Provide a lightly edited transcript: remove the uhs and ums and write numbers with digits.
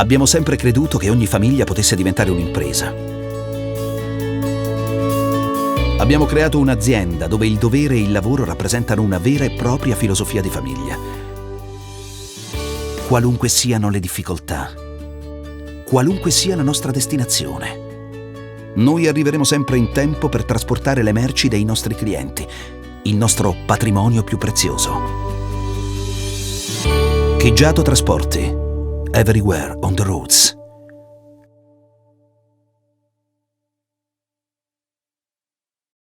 Abbiamo sempre creduto che ogni famiglia potesse diventare un'impresa. Abbiamo creato un'azienda dove il dovere e il lavoro rappresentano una vera e propria filosofia di famiglia. Qualunque siano le difficoltà, qualunque sia la nostra destinazione, noi arriveremo sempre in tempo per trasportare le merci dei nostri clienti, il nostro patrimonio più prezioso. Chigiato Trasporti. Everywhere on the roads.